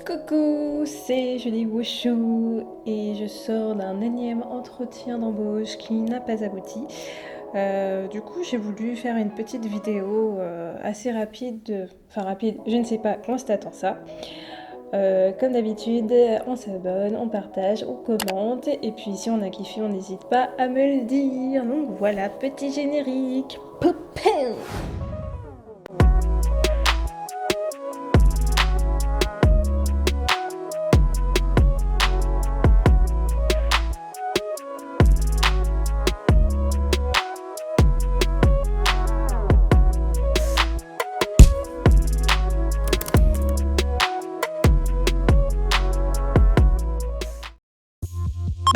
Coucou, c'est Julie Wushu et je sors d'un énième entretien d'embauche qui n'a pas abouti. Du coup, j'ai voulu faire une petite vidéo assez rapide, enfin rapide, je ne sais pas comment t'attends ça. Comme d'habitude, on s'abonne, on partage, on commente et puis si on a kiffé, on n'hésite pas à me le dire. Donc voilà, petit générique. Poupin.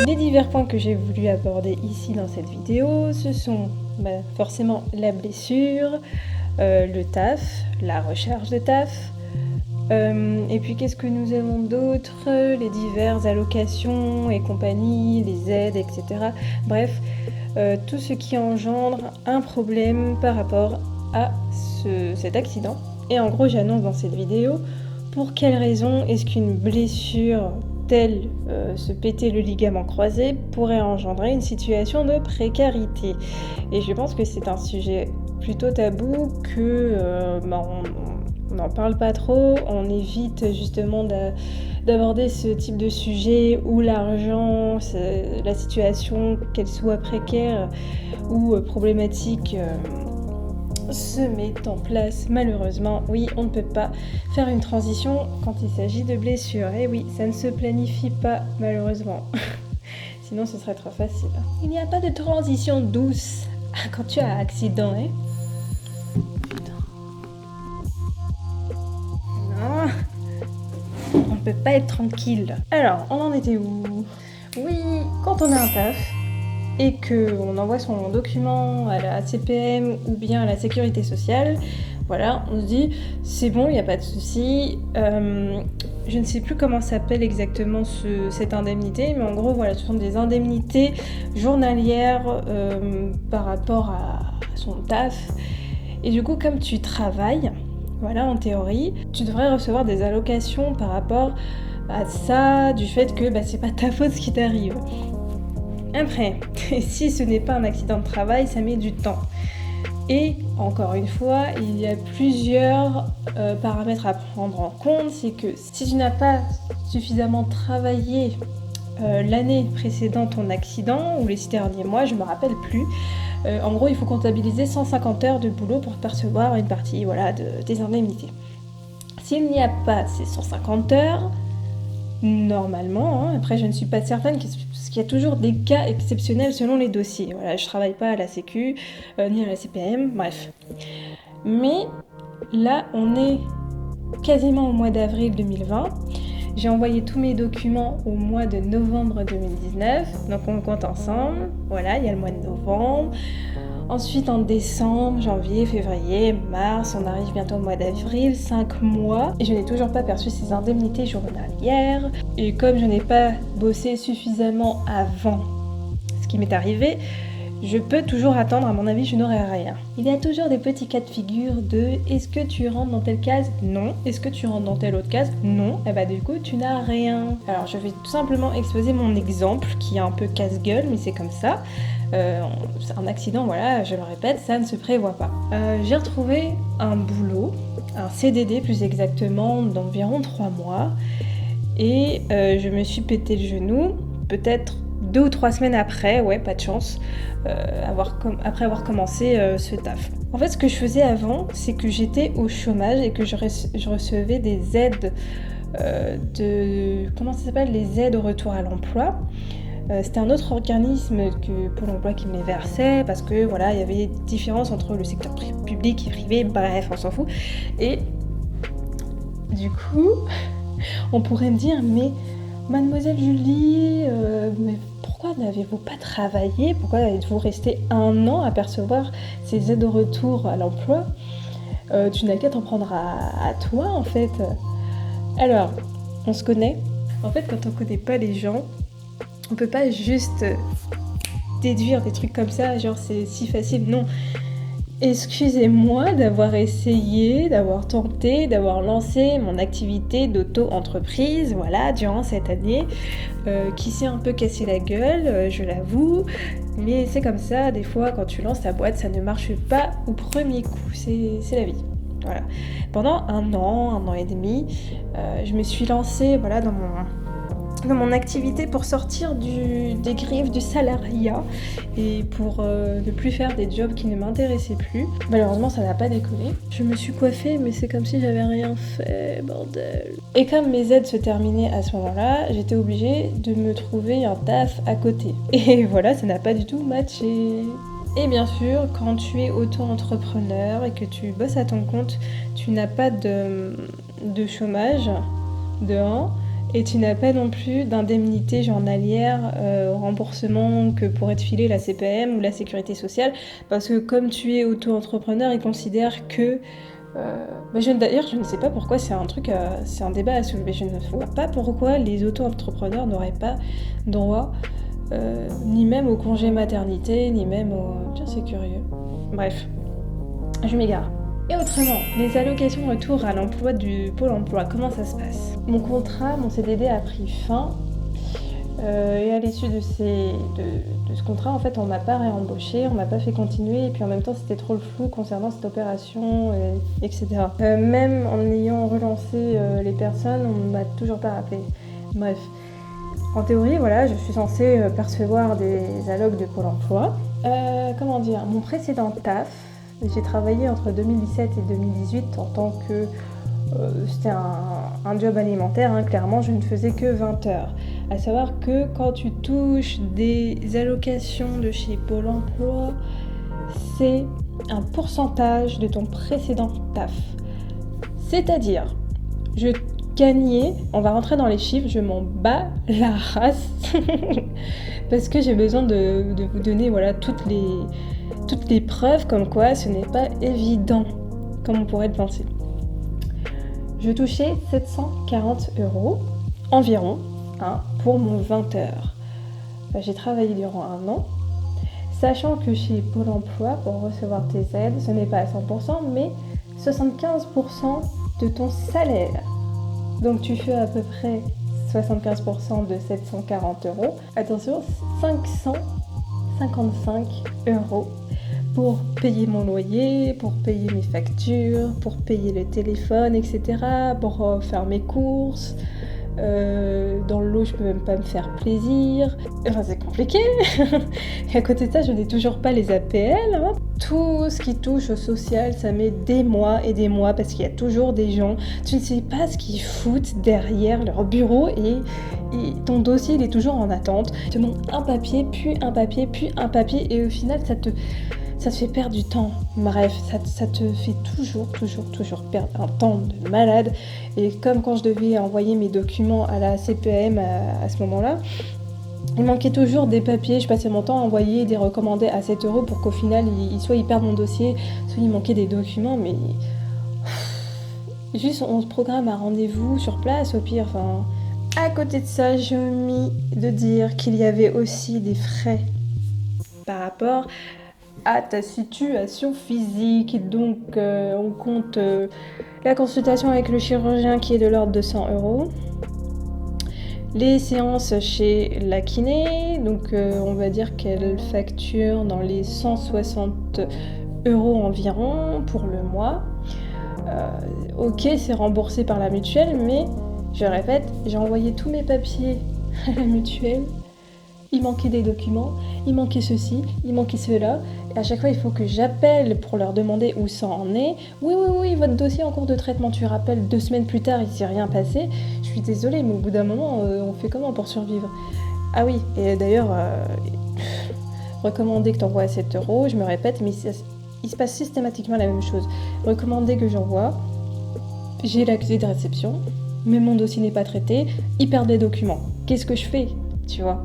Les divers points que j'ai voulu aborder ici dans cette vidéo, ce sont forcément la blessure, le taf, la recherche de taf, et puis qu'est-ce que nous avons d'autre, les diverses allocations et compagnie, les aides, etc. Bref, tout ce qui engendre un problème par rapport à cet accident. Et en gros, j'annonce dans cette vidéo pour quelles raisons est-ce qu'une blessure telle se péter le ligament croisé pourrait engendrer une situation de précarité. Et je pense que c'est un sujet plutôt tabou, que on n'en parle pas trop, on évite justement d'aborder ce type de sujet où l'argent, la situation, qu'elle soit précaire ou problématique, se met en place. Malheureusement, oui, on ne peut pas faire une transition quand il s'agit de blessures. Et oui, ça ne se planifie pas, malheureusement. Sinon, ce serait trop facile. Il n'y a pas de transition douce quand tu as un accident, hein. Putain. Non. On ne peut pas être tranquille. Alors, on en était où? Oui, quand on a un taf et qu'on envoie son document à la CPM ou bien à la Sécurité sociale, voilà, on se dit c'est bon, il n'y a pas de souci. Je ne sais plus comment s'appelle exactement cette indemnité, mais en gros, voilà, ce sont des indemnités journalières par rapport à son taf. Et du coup, comme tu travailles, voilà, en théorie, tu devrais recevoir des allocations par rapport à ça, du fait que c'est pas ta faute ce qui t'arrive. Après, si ce n'est pas un accident de travail, ça met du temps. Et encore une fois, il y a plusieurs paramètres à prendre en compte. C'est que si tu n'as pas suffisamment travaillé l'année précédant ton accident ou les 6 derniers mois, je ne me rappelle plus, en gros, il faut comptabiliser 150 heures de boulot pour percevoir une partie des indemnités. S'il n'y a pas ces 150 heures, normalement, après je ne suis pas certaine, parce qu'il y a toujours des cas exceptionnels selon les dossiers. Voilà, je travaille pas à la Sécu, ni à la CPM, bref. Mais là, on est quasiment au mois d'avril 2020. J'ai envoyé tous mes documents au mois de novembre 2019, donc on compte ensemble. Voilà, il y a le mois de novembre. Ensuite, en décembre, janvier, février, mars, on arrive bientôt au mois d'avril, 5 mois. Et je n'ai toujours pas perçu ces indemnités journalières. Et comme je n'ai pas bossé suffisamment avant ce qui m'est arrivé, je peux toujours attendre, à mon avis, je n'aurai rien. Il y a toujours des petits cas de figure de est-ce que tu rentres dans telle case? Non. Est-ce que tu rentres dans telle autre case? Non. Et du coup, tu n'as rien. Alors, je vais tout simplement exposer mon exemple qui est un peu casse-gueule, mais c'est comme ça. Un accident, voilà, je le répète, ça ne se prévoit pas. J'ai retrouvé un boulot, un CDD plus exactement, d'environ 3 mois. Et je me suis pété le genou, peut-être 2 ou 3 semaines après, ouais, pas de chance, après avoir commencé ce taf. En fait, ce que je faisais avant, c'est que j'étais au chômage et que je recevais des aides comment ça s'appelle, les aides au retour à l'emploi. C'était un autre organisme que Pôle emploi qui me les versait, parce que voilà, il y avait des différences entre le secteur public et privé, bref, on s'en fout. Et du coup, on pourrait me dire, mais mademoiselle Julie, mais pourquoi n'avez-vous pas travaillé? Pourquoi êtes-vous restée 1 an à percevoir ces aides au retour à l'emploi? Tu n'as qu'à t'en prendre à toi, en fait. Alors, on se connaît. En fait, quand on connaît pas les gens, on peut pas juste déduire des trucs comme ça, genre c'est si facile. Non, Excusez-moi d'avoir essayé, d'avoir tenté, d'avoir lancé mon activité d'auto-entreprise, voilà, durant cette année, qui s'est un peu cassé la gueule, je l'avoue, mais c'est comme ça, des fois, quand tu lances ta boîte, ça ne marche pas au premier coup, c'est la vie. Voilà. Pendant un an et demi, je me suis lancée voilà, dans mon activité pour sortir des griffes du salariat et pour ne plus faire des jobs qui ne m'intéressaient plus. Malheureusement, ça n'a pas décollé. Je me suis coiffée, mais c'est comme si j'avais rien fait, bordel. Et comme mes aides se terminaient à ce moment-là, j'étais obligée de me trouver un taf à côté. Et voilà, ça n'a pas du tout matché. Et bien sûr, quand tu es auto-entrepreneur et que tu bosses à ton compte, tu n'as pas de chômage, de 1, et tu n'as pas non plus d'indemnité journalière au remboursement que pourrait te filer la CPM ou la Sécurité sociale, parce que comme tu es auto-entrepreneur, ils considèrent que... D'ailleurs, je ne sais pas pourquoi, c'est un débat à soulever. Je ne vois pas pourquoi les auto-entrepreneurs n'auraient pas droit ni même au congé maternité, ni même au... Tiens, c'est curieux. Bref, je m'égare. Et autrement, les allocations retour à l'emploi du Pôle emploi, comment ça se passe ? Mon CDD a pris fin, et à l'issue de ce contrat, en fait, on m'a pas réembauché, on m'a pas fait continuer, et puis en même temps, c'était trop le flou concernant cette opération, etc. Même en ayant relancé les personnes, on m'a toujours pas rappelé. Bref. En théorie, voilà, je suis censée percevoir des allocs de Pôle emploi. Mon précédent taf, j'ai travaillé entre 2017 et 2018 en tant que... c'était un job alimentaire, hein, clairement, je ne faisais que 20 heures. À savoir que quand tu touches des allocations de chez Pôle emploi, c'est un pourcentage de ton précédent taf. C'est-à-dire, je gagnais, on va rentrer dans les chiffres, je m'en bats la race parce que j'ai besoin de vous donner voilà, toutes les preuves comme quoi ce n'est pas évident comme on pourrait le penser. Je touchais 740 € environ pour mon 20 heures. J'ai travaillé durant un an, sachant que chez Pôle emploi, pour recevoir tes aides, ce n'est pas à 100%, mais 75% de ton salaire. Donc tu fais à peu près 75% de 740 €. Attention, 555 € pour payer mon loyer, pour payer mes factures, pour payer le téléphone, etc., pour faire mes courses. Dans le lot, je peux même pas me faire plaisir. Enfin, c'est compliqué. Et à côté de ça, je n'ai toujours pas les APL. Tout ce qui touche au social, ça met des mois et des mois parce qu'il y a toujours des gens. Tu ne sais pas ce qu'ils foutent derrière leur bureau et ton dossier, il est toujours en attente. Ils te demandent un papier, puis un papier, puis un papier et au final, ça te fait perdre du temps. Bref, ça te fait toujours perdre un temps de malade. Et comme quand je devais envoyer mes documents à la CPM à ce moment-là, il manquait toujours des papiers. Je passais mon temps à envoyer des recommandés à 7 € pour qu'au final, soit ils perdent mon dossier, soit il manquait des documents. Mais juste, on se programme un rendez-vous sur place, au pire. Enfin, à côté de ça, j'ai omis de dire qu'il y avait aussi des frais par rapport à ta situation physique. Donc on compte la consultation avec le chirurgien qui est de l'ordre de 100 €, les séances chez la kiné, donc on va dire qu'elle facture dans les 160 € environ pour le mois. Ok, c'est remboursé par la mutuelle, mais je répète, j'ai envoyé tous mes papiers à la mutuelle. Il manquait des documents, il manquait ceci, il manquait cela. Et à chaque fois, il faut que j'appelle pour leur demander où ça en est. Oui, votre dossier est en cours de traitement. Tu rappelles 2 semaines plus tard, il ne s'est rien passé. Je suis désolée, mais au bout d'un moment, on fait comment pour survivre ? Ah oui, et d'ailleurs, recommander que tu envoies à 7 €, je me répète, mais il se passe systématiquement la même chose. Recommander que j'envoie, j'ai l'accusé de réception, mais mon dossier n'est pas traité, ils perdent des documents. Qu'est-ce que je fais ? Tu vois ?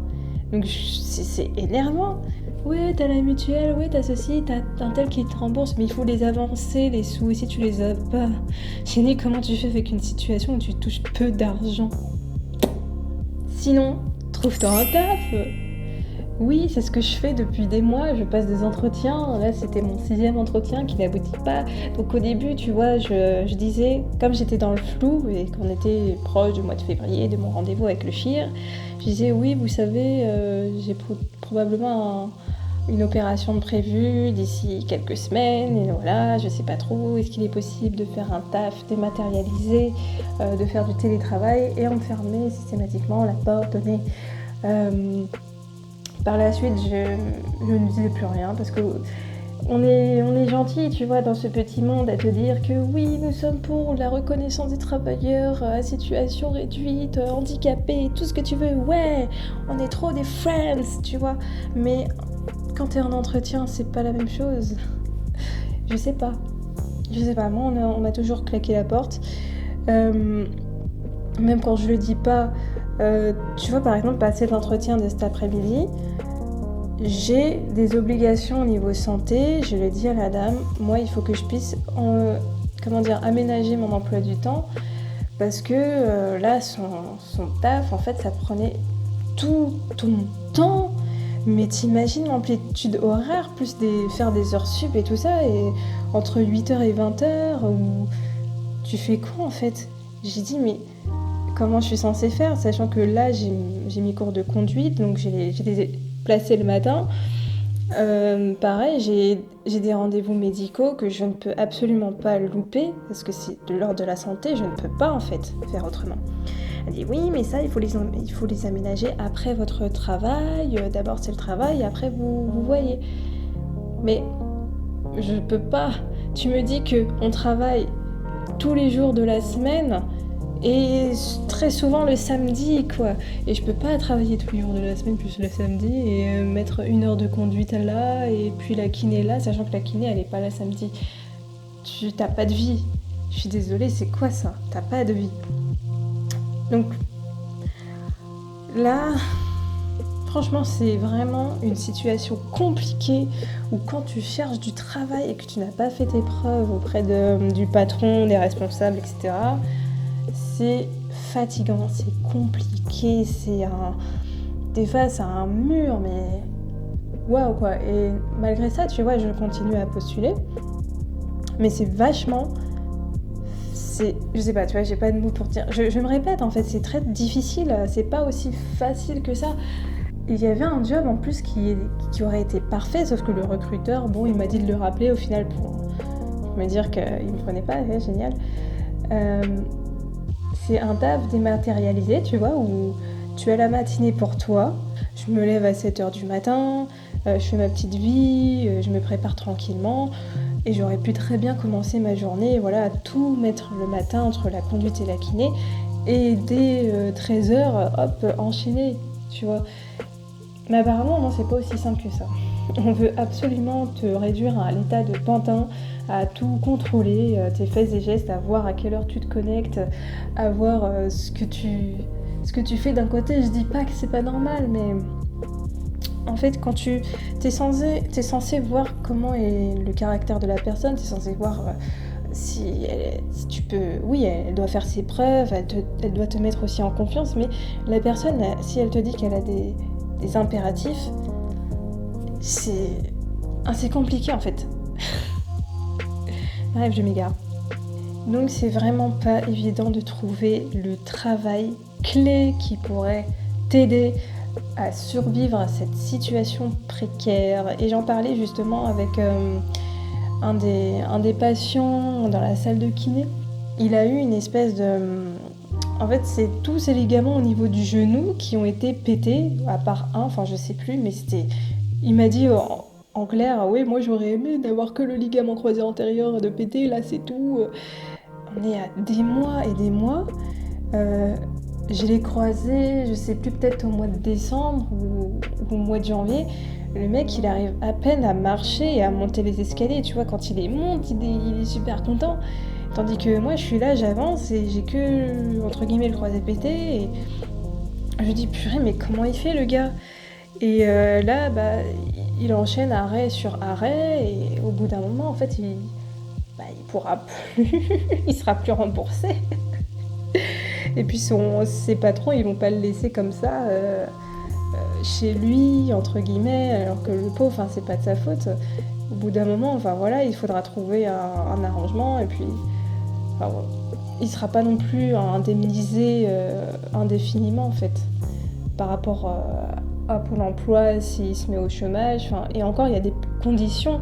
Donc c'est énervant. Ouais, t'as la mutuelle, ouais, t'as ceci, t'as un tel qui te rembourse, mais il faut les avancer, les sous, et si tu les as pas, j'ai dit comment tu fais avec une situation où tu touches peu d'argent ? Sinon, trouve-toi un taf. Oui, c'est ce que je fais depuis des mois, je passe des entretiens, là c'était mon 6e entretien qui n'aboutit pas. Donc au début, tu vois, je disais, comme j'étais dans le flou et qu'on était proche du mois de février, de mon rendez-vous avec le CHIR, je disais oui, vous savez, j'ai probablement une opération de prévue d'ici quelques semaines, et voilà, je sais pas trop, est-ce qu'il est possible de faire un taf dématérialisé, de faire du télétravail, et on me fermait systématiquement la porte au nez. Par la suite, je ne disais plus rien parce que on est gentil, tu vois, dans ce petit monde à te dire que oui, nous sommes pour la reconnaissance des travailleurs à situation réduite, handicapés, tout ce que tu veux. Ouais, on est trop des friends, tu vois. Mais quand t'es en entretien, c'est pas la même chose. Je sais pas. Moi, on m'a toujours claqué la porte. Même quand je le dis pas, tu vois, par exemple, passer l'entretien de cet après-midi, j'ai des obligations au niveau santé. Je le dis à la dame, moi, il faut que je puisse aménager mon emploi du temps parce que là, son taf, en fait, ça prenait tout ton temps. Mais t'imagines l'amplitude horaire, plus faire des heures sup et tout ça, et entre 8h et 20h, où tu fais quoi en fait? J'ai dit, mais comment je suis censée faire, sachant que là j'ai mes cours de conduite, donc je les ai placés le matin. Pareil, j'ai des rendez-vous médicaux que je ne peux absolument pas louper, parce que c'est de l'ordre de la santé, je ne peux pas en fait faire autrement. Elle dit oui, mais ça il faut les aménager après votre travail, d'abord c'est le travail, après vous voyez. Mais je peux pas. Tu me dis qu'on travaille tous les jours de la semaine, et très souvent le samedi, quoi. Et je peux pas travailler tous les jours de la semaine plus le samedi et mettre 1 heure de conduite là et puis la kiné là, sachant que la kiné elle est pas là samedi. T'as pas de vie. Je suis désolée, c'est quoi ça? T'as pas de vie. Donc là, franchement, c'est vraiment une situation compliquée où quand tu cherches du travail et que tu n'as pas fait tes preuves auprès du patron, des responsables, etc., c'est fatigant, c'est compliqué, t'es face à un mur, mais waouh quoi. Et malgré ça, tu vois, je continue à postuler, mais c'est vachement, je sais pas, tu vois, j'ai pas de mots pour dire. Je me répète, en fait, c'est très difficile, c'est pas aussi facile que ça. Il y avait un job en plus qui aurait été parfait, sauf que le recruteur, bon, il m'a dit de le rappeler au final pour me dire qu'il me prenait pas, ouais, génial. C'est un taf dématérialisé, tu vois, où tu as la matinée pour toi. Je me lève à 7h du matin, je fais ma petite vie, je me prépare tranquillement. Et j'aurais pu très bien commencer ma journée, voilà, à tout mettre le matin entre la conduite et la kiné. Et dès 13h, hop, enchaîner, tu vois. Mais apparemment, non, c'est pas aussi simple que ça. On veut absolument te réduire à l'état de pantin, à tout contrôler, tes faits et gestes, à voir à quelle heure tu te connectes, à voir ce que tu fais d'un côté. Je dis pas que c'est pas normal, mais en fait, quand t'es censé voir comment est le caractère de la personne, t'es censé voir si tu peux... Oui, elle doit faire ses preuves, elle doit te mettre aussi en confiance, mais la personne, si elle te dit qu'elle a des impératifs, c'est compliqué en fait. Bref, je m'égare. Donc c'est vraiment pas évident de trouver le travail clé qui pourrait t'aider à survivre à cette situation précaire. Et j'en parlais justement avec un des patients dans la salle de kiné. Il a eu une espèce de... En fait, c'est tous ces ligaments au niveau du genou qui ont été pétés, à part un, enfin je sais plus, mais c'était... Il m'a dit en clair, oui, moi j'aurais aimé n'avoir que le ligament croisé antérieur de pété, là c'est tout. On est à des mois et des mois. Je l'ai croisé, je sais plus, peut-être au mois de décembre ou au mois de janvier. Le mec, il arrive à peine à marcher et à monter les escaliers, tu vois, quand il les monte, il est super content. Tandis que moi, je suis là, j'avance et j'ai que, entre guillemets, le croisé pété. Et je dis, purée, mais comment il fait, le gars? Et là, il enchaîne arrêt sur arrêt. Et au bout d'un moment, en fait, il pourra plus... il sera plus remboursé. Et puis ses patrons, ils vont pas le laisser comme ça, chez lui, entre guillemets, alors que le pauvre, c'est pas de sa faute. Au bout d'un moment, il faudra trouver un arrangement et puis il sera pas non plus indemnisé indéfiniment en fait par rapport à Pôle emploi s'il se met au chômage. Et encore, il y a des conditions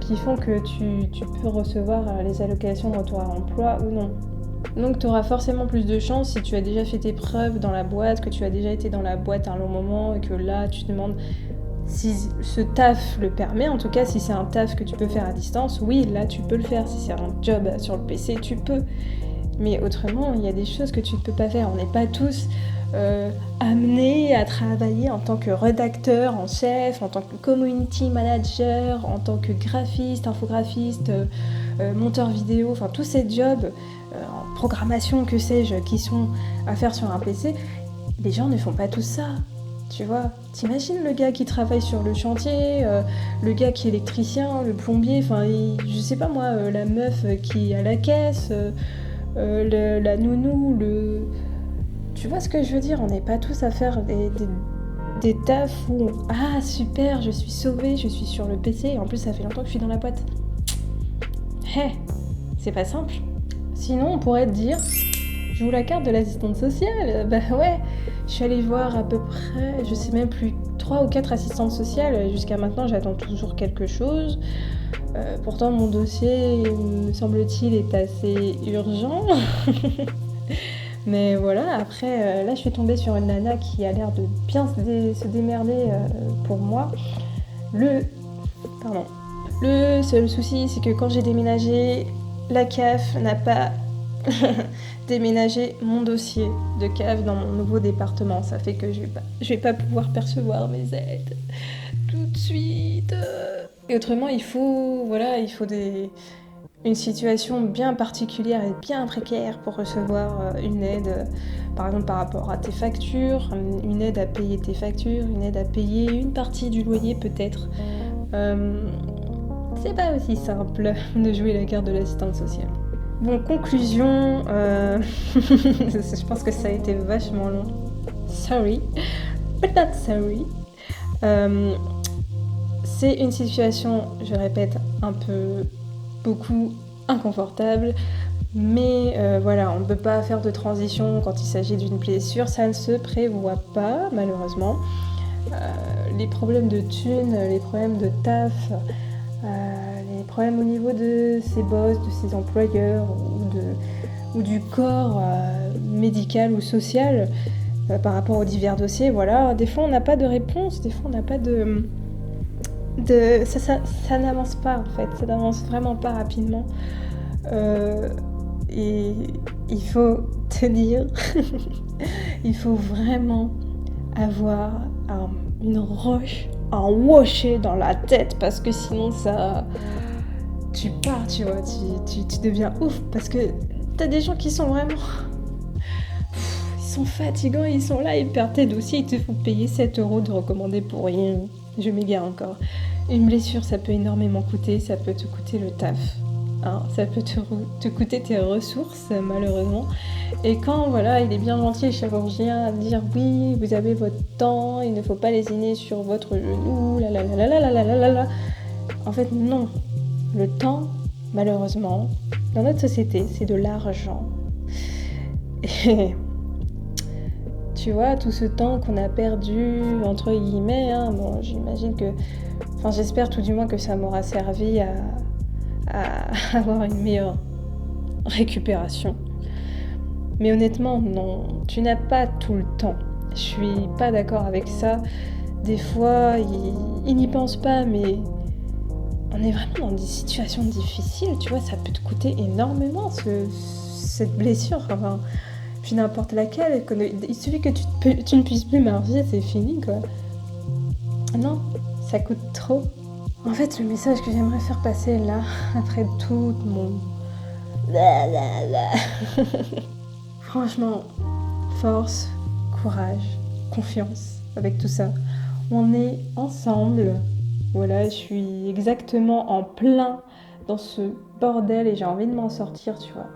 qui font que tu peux recevoir les allocations de retour à l'emploi ou non. Donc tu auras forcément plus de chance si tu as déjà fait tes preuves dans la boîte, que tu as déjà été dans la boîte un long moment et que là tu te demandes si ce taf le permet. En tout cas, si c'est un taf que tu peux faire à distance, oui, là tu peux le faire. Si c'est un job sur le PC, tu peux. Mais autrement, il y a des choses que tu ne peux pas faire. On n'est pas tous amenés à travailler en tant que rédacteur en chef, en tant que community manager, en tant que graphiste, infographiste, monteur vidéo, tous ces jobs en programmation, que sais-je, qui sont à faire sur un PC. Les gens ne font pas tout ça. Tu vois, t'imagines le gars qui travaille sur le chantier, le gars qui est électricien, le plombier, je sais pas moi, la meuf qui est à la caisse, la nounou, Tu vois ce que je veux dire? On n'est pas tous à faire des tafs où ah super, je suis sauvée, je suis sur le PC, et en plus ça fait longtemps que je suis dans la boîte. C'est pas simple. Sinon, on pourrait te dire, je joue la carte de l'assistante sociale. Bah ouais, je suis allée voir à peu près, je sais même plus, 3 ou 4 assistantes sociales. Jusqu'à maintenant, j'attends toujours quelque chose. Pourtant, mon dossier, me semble-t-il, est assez urgent. Mais voilà, après, là, je suis tombée sur une nana qui a l'air de bien se démerder pour moi. Le seul souci, c'est que quand j'ai déménagé, la CAF n'a pas déménagé mon dossier de CAF dans mon nouveau département. Ça fait que je vais pas pouvoir percevoir mes aides tout de suite. Et autrement, il faut une situation bien particulière et bien précaire pour recevoir une aide, par exemple par rapport à tes factures, une aide à payer tes factures, une aide à payer une partie du loyer peut-être. C'est pas aussi simple de jouer la carte de l'assistante sociale. Bon, conclusion, je pense que ça a été vachement long. Sorry, but not sorry. C'est une situation, je répète, un peu beaucoup inconfortable, mais on ne peut pas faire de transition quand il s'agit d'une blessure, ça ne se prévoit pas malheureusement. Les problèmes de thunes, les problèmes de taf, les problèmes au niveau de ses boss, de ses employeurs ou du corps médical ou social par rapport aux divers dossiers, voilà, des fois on n'a pas de réponse, des fois on n'a pas ça n'avance pas en fait, ça n'avance vraiment pas rapidement. Et il faut te dire, il faut vraiment avoir une roche, un washer dans la tête parce que sinon tu pars, tu vois, tu deviens ouf parce que t'as des gens qui sont vraiment... Ils sont fatigants, ils sont là, ils perdent tes dossiers, ils te font payer 7 € de recommandé pour rien. Je m'égare encore. Une blessure, ça peut énormément coûter, ça peut te coûter le taf. Ça peut te coûter tes ressources, malheureusement. Et quand, il est bien gentil, le chirurgien, à dire « Oui, vous avez votre temps, il ne faut pas lésiner sur votre genou, la. » En fait, non. Le temps, malheureusement, dans notre société, c'est de l'argent. Et... Tu vois, tout ce temps qu'on a perdu, entre guillemets, j'imagine que... j'espère tout du moins que ça m'aura servi à avoir une meilleure récupération. Mais honnêtement, non, tu n'as pas tout le temps. Je suis pas d'accord avec ça. Des fois, ils n'y pensent pas, mais on est vraiment dans des situations difficiles, tu vois, ça peut te coûter énormément, cette blessure, puis n'importe laquelle, il suffit que tu ne puisses plus marcher, c'est fini, quoi. Non, ça coûte trop. En fait, le message que j'aimerais faire passer là, après tout mon... Franchement, force, courage, confiance avec tout ça. On est ensemble. Voilà, je suis exactement en plein dans ce bordel et j'ai envie de m'en sortir, tu vois.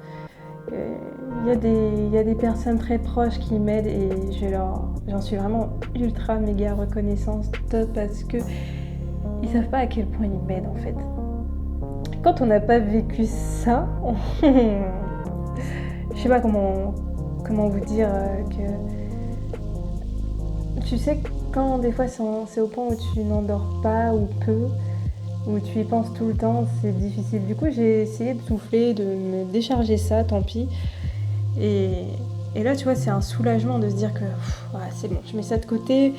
Il y a des personnes très proches qui m'aident et je leur j'en suis vraiment ultra méga reconnaissante parce que ils savent pas à quel point ils m'aident en fait. Quand on n'a pas vécu ça, je sais pas comment vous dire que tu sais quand des fois c'est au point où tu n'endors pas ou peu, où tu y penses tout le temps, c'est difficile. Du coup j'ai essayé de souffler, de me décharger ça, tant pis. Et là tu vois c'est un soulagement de se dire que voilà, c'est bon, je mets ça de côté,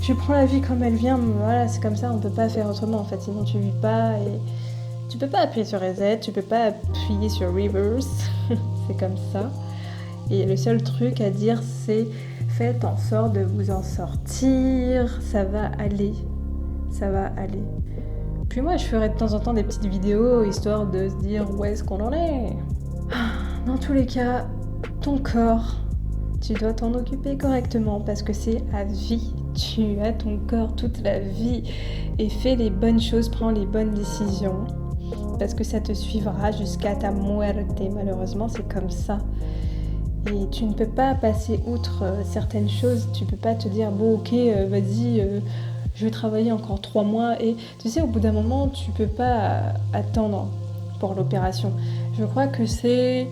je prends la vie comme elle vient, voilà c'est comme ça, on peut pas faire autrement en fait, sinon tu vis pas et tu peux pas appuyer sur reset, tu peux pas appuyer sur reverse, c'est comme ça. Et le seul truc à dire c'est faites en sorte de vous en sortir, ça va aller, ça va aller. Puis moi je ferai de temps en temps des petites vidéos histoire de se dire où est-ce qu'on en est. Dans tous les cas, ton corps, tu dois t'en occuper correctement parce que c'est à vie. Tu as ton corps toute la vie et fais les bonnes choses, prends les bonnes décisions parce que ça te suivra jusqu'à ta muerte. Malheureusement, c'est comme ça. Et tu ne peux pas passer outre certaines choses. Tu peux pas te dire bon ok, vas-y, je vais travailler encore 3 mois. Et tu sais, au bout d'un moment, tu peux pas attendre pour l'opération. Je crois que c'est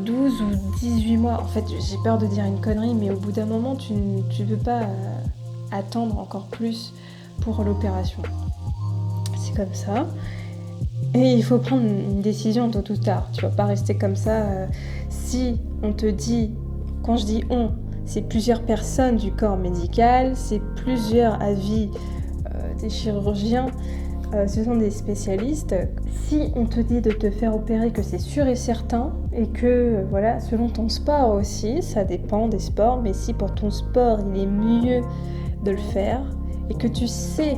12 ou 18 mois. En fait, j'ai peur de dire une connerie, mais au bout d'un moment, tu ne peux pas attendre encore plus pour l'opération. C'est comme ça. Et il faut prendre une décision tôt ou tard. Tu vas pas rester comme ça. Si on te dit, quand je dis on, c'est plusieurs personnes du corps médical, c'est plusieurs avis des chirurgiens, ce sont des spécialistes. Si on te dit de te faire opérer, que c'est sûr et certain, et que voilà, selon ton sport aussi, ça dépend des sports, mais si pour ton sport il est mieux de le faire, et que tu sais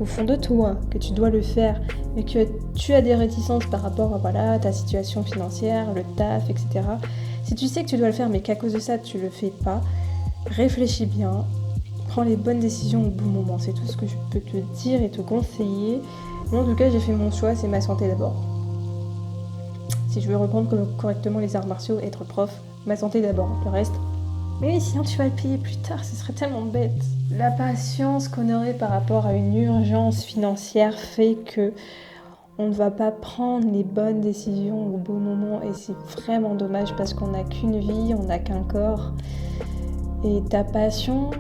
au fond de toi que tu dois le faire et que tu as des réticences par rapport à voilà, ta situation financière, le taf, etc. Si tu sais que tu dois le faire mais qu'à cause de ça tu le fais pas, réfléchis bien, prends les bonnes décisions au bon moment. C'est tout ce que je peux te dire et te conseiller. Moi en tout cas j'ai fait mon choix, c'est ma santé d'abord. Si je veux reprendre correctement les arts martiaux, être prof, ma santé d'abord, le reste. Mais sinon tu vas le payer plus tard, ce serait tellement bête. La patience qu'on aurait par rapport à une urgence financière fait que on ne va pas prendre les bonnes décisions au bon moment et c'est vraiment dommage parce qu'on n'a qu'une vie, on n'a qu'un corps. Et ta passion,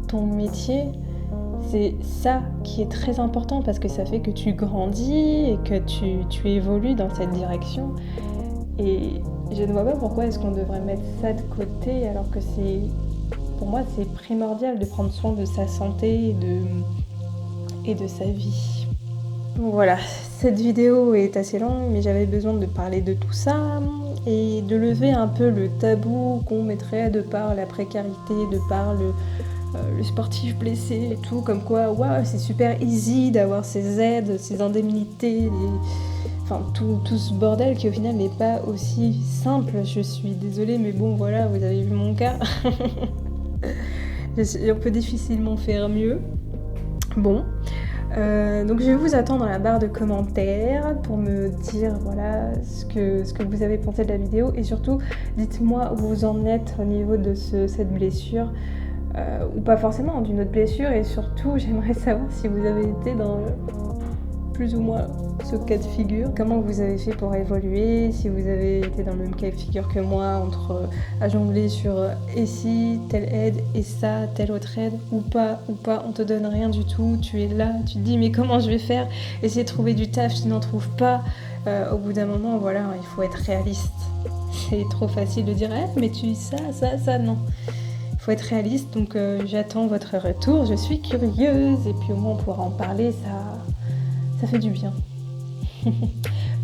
ton métier, c'est ça qui est très important parce que ça fait que tu grandis et que tu évolues dans cette direction. Et je ne vois pas pourquoi est-ce qu'on devrait mettre ça de côté alors que pour moi c'est primordial de prendre soin de sa santé et de sa vie. Voilà, cette vidéo est assez longue mais j'avais besoin de parler de tout ça et de lever un peu le tabou qu'on mettrait de par la précarité, de par le sportif blessé et tout, comme quoi waouh, c'est super easy d'avoir ces aides, ces indemnités, enfin tout ce bordel qui au final n'est pas aussi simple. Je suis désolée mais bon voilà, vous avez vu mon cas. On peut difficilement faire mieux. Bon, donc je vais vous attendre dans la barre de commentaires pour me dire voilà ce que vous avez pensé de la vidéo et surtout dites-moi où vous en êtes au niveau de cette blessure ou pas forcément d'une autre blessure et surtout j'aimerais savoir si vous avez été dans plus ou moins ce cas de figure, comment vous avez fait pour évoluer, si vous avez été dans le même cas de figure que moi entre à jongler sur et si telle aide et ça, telle autre aide ou pas, on te donne rien du tout, tu es là, tu te dis mais comment je vais faire, essayer de trouver du taf, tu n'en trouves pas, au bout d'un moment voilà, il faut être réaliste, c'est trop facile de dire mais tu ça, non. Il faut être réaliste, donc j'attends votre retour, je suis curieuse et puis au moins on pourra en parler, ça fait du bien.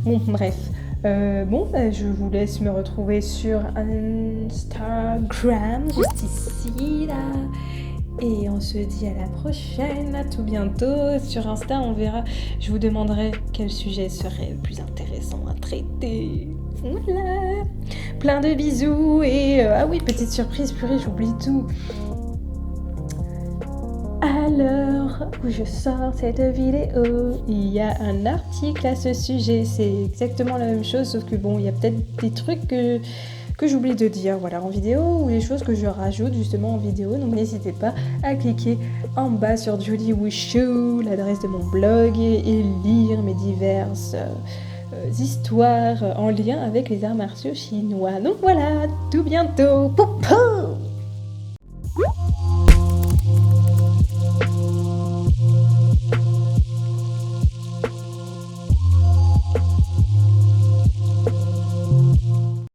Bon, bref. Je vous laisse me retrouver sur Instagram, juste ici, là. Et on se dit à la prochaine, à tout bientôt. Sur Insta, on verra. Je vous demanderai quel sujet serait le plus intéressant à traiter. Voilà. Plein de bisous et... ah oui, petite surprise, purée, j'oublie tout. À l'heure où je sors cette vidéo, il y a un article à ce sujet. C'est exactement la même chose, sauf que bon, il y a peut-être des trucs que que j'oublie de dire voilà, en vidéo ou les choses que je rajoute justement en vidéo. Donc n'hésitez pas à cliquer en bas sur Julie Wushu, l'adresse de mon blog, et lire mes diverses histoires en lien avec les arts martiaux chinois. Donc voilà, tout bientôt. Pou pou